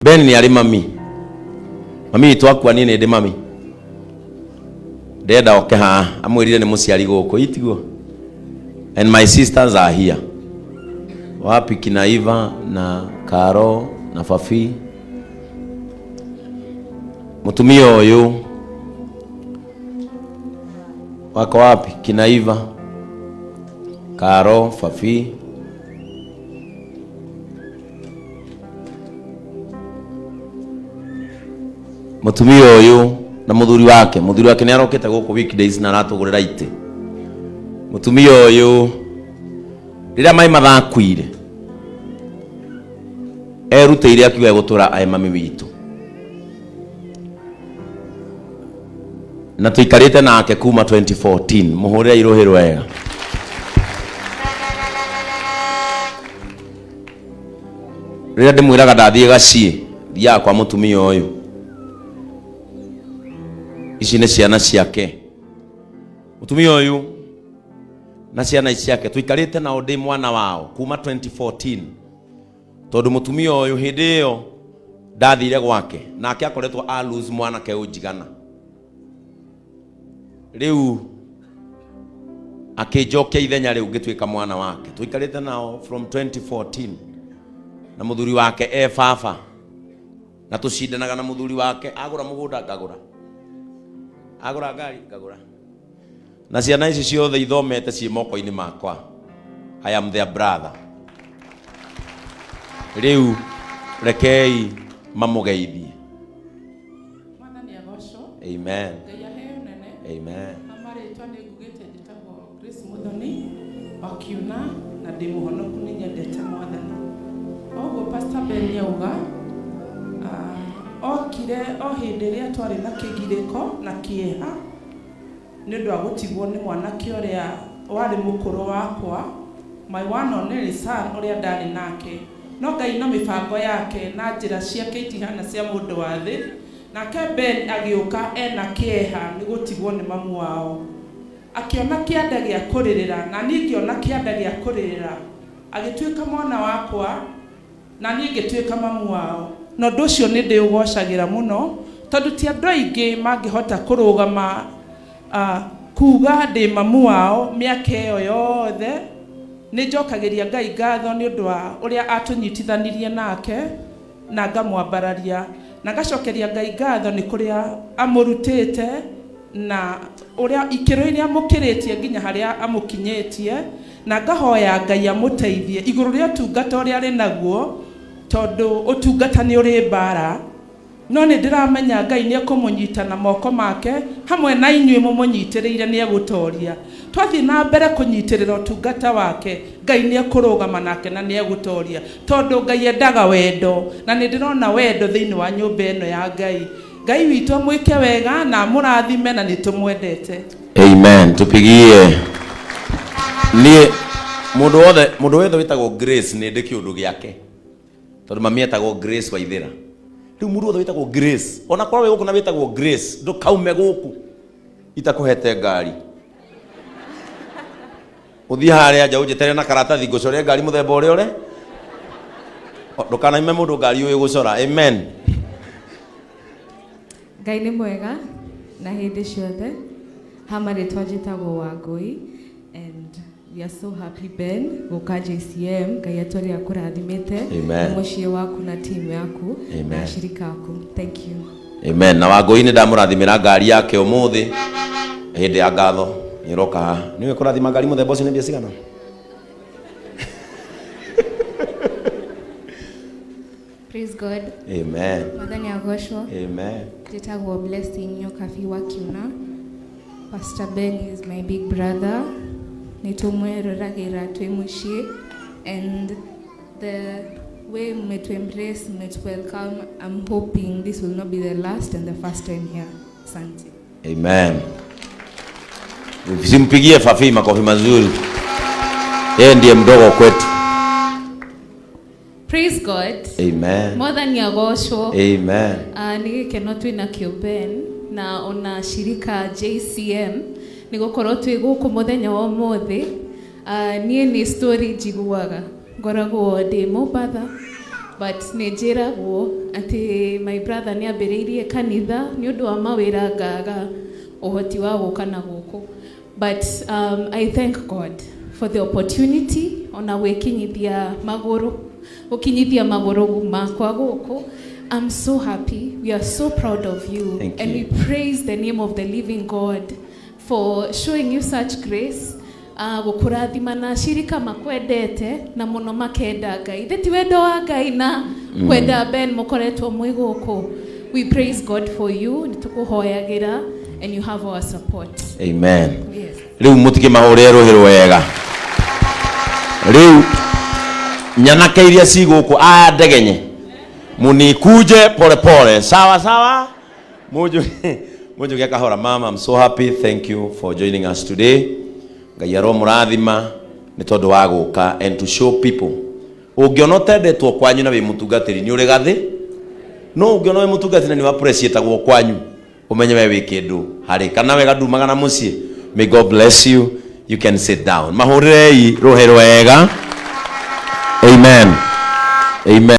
Ben ni ari mami. Mami twakwa nini ndi mami. Ndenda oke ha amwirire ni muciari guku itiguo. And my sisters are here. Wapi Kinaiva na Karo na Fafi. Mutumia uyu wako wapi? Kinaiva, Karo, Fafi. Mutumia uyu na muthuri wake ni arokete guku weekdays na aratugurira ite. Mutumia uyu rira mai mathakwire erutire akiuga gutura ai mami witu na tuikarite nake kuma 2014 muhurira irohero wega. Rira ndimwiraga ndathie gacie thia kwa mutumia uyu, ici ni ciana ciake. Mutumia uyu na ciana ciake tuikarite na ndi mwana wao kuma 2014 tondu mutumia uyu hindi iyo ndathire gwake nake akoretwo a lose mwana ke ujigana. Riu akijokia ithenya riu gitwika mwana wake tuikarite nao from 2014 na muthuri wake baba na tushindanaga na muthuri wake agura mugunda ngagura agura ngari ngagura na ciana ici ciothe ithomete ci moko-ini makwa. I am their brother. Riu rekei mamugeithie. Mwathani agocwo. Amen. Amen. Amaretwa ni ngugite nditagwo Grace Muthoni okiuna na ndi muhonoku ni nyendete Mwathani. Oguo Pastor Ben yauga okire o hindi ria twari na kigiriko na kieha ni ndu agutigwo ni mwanake uria wari mukuru wakwa, my one only son uria ndari nake, no Ngai na mibango yake na njira ciake itihana cia mundu wa thi. Nake Ben agiuka ena kieha ni gutigwo ni mamu wao, akiona kianda gia kuririra na ningiona kianda gia kuririra, agituika mwana wakwa na ningituika mamu wao. No nducio ni ndi ugocagira muno tondu ti andu aingi mangihota kurugama kuga ndi mamu wao miaka iyo yothe. Ni njokagiria Ngai ngatho ni undu wa uria atunyitithanirie nake na ngamwambararia na ngacokeria Ngai ngatho ni kuria amurutite na uria ikiro iria amukiritie nginya haria amukinyitie, na ngahoya Ngai amuteithie iguru ria tungata uria ari naguo tondu utungata ni uri mbara. No ni ndiramenya Ngai ni ekumunyita na moko make hamwe na inyuĩ mumunyitiriire ni egutoria. Twathi na mbere kunyitirira utungata wake Ngai ni ekurugama nake na ni egutoria tondu Ngai endaga wendo na ni ndirona wendo thiini wa nyumba eno ya Ngai. Ngai witu amwike wega na murathime na nitumwendete. Amen. Tupigie ni mundu wetho witagwo Grace ni ndi kiundu giake tondu mami etagwo Grace Waithira. Riu mundu wothe witagwo Grace ona kwa wewe kuna witagwo Grace ndukaume guku itakuhete ngari uthie haria nja unjetere na karatathi ngucore ngari muthemba uria ure ndukanaime mundu ngari uyu gucora. Amen. Ngai ni mwega na hindi ciothe. Hamaritwa njitagwo Wangui and we are so happy Ben guka JCM. Ngai atwaria kurathimite na mucie waku na timu yaku na shirika yaku. Thank you. Amen. Na Wangui ni ndamurathimira ngari yake umuthi hindi ya ngatho niroka niwe kurathima ngari muthemba ucio ni mbia cigana? Praise God. Amen. Mwathani agocwo. Amen. Njitagwo Blessing Nyokabi wakiuna. Pastor Ben is my big brother. Nitumweroragira twi mucie and the way to embrace, to welcome, I'm hoping this will not be the last and the first time here. Asante. Amen. Simpigie Fafi makofi mazuri. Yeye ndiye mdogo kwetu. Praise God. Amen. Mwathani agocwo. Amen. Nigikeno twina kio Ben na ona shirika JCM nigukorwo twi guku muthenya wa umuthi. Nie ni story njiguaga ngoragwo ndi Mombatha but nejiragwo ati my brother ni ambiriirie kanitha ni undu wa mawira ngaga uhoti wa guka na guku. But I thank God for the opportunity ona wekinyithia maguru makwa guku. I'm so happy. We are so proud of you. Thank and you. We praise the name of the living God for showing you such grace. Gukurathima na shirika makwendete na muno makenda Ngai. Theti wendo wa Ngai na kwenda Ben mukoretwo mwi guku. We praise God for you. Nitukuhoyagira and you have our support. Amen. Yes. Riu mutike mahore rohero wega. Riu nyanake iria ci guku aya ndegenye. Munikuje pole pole. Sawa sawa. Mojo gya kahora mama. I'm so happy. Thank you for joining us today. Ngai aro murathima ni tondu wa guka and to show people. Ungiona tendetwo kwanyu na wi mutungatiri ni uri gathi. No ungiona wi mutungatiri ni wa appreciate gwo kwanyu. Umenye we wi kindu hari kana wega ndumaga na mucie. May God bless you. You can sit down. Mahurei rohero wega. Amen. Amen.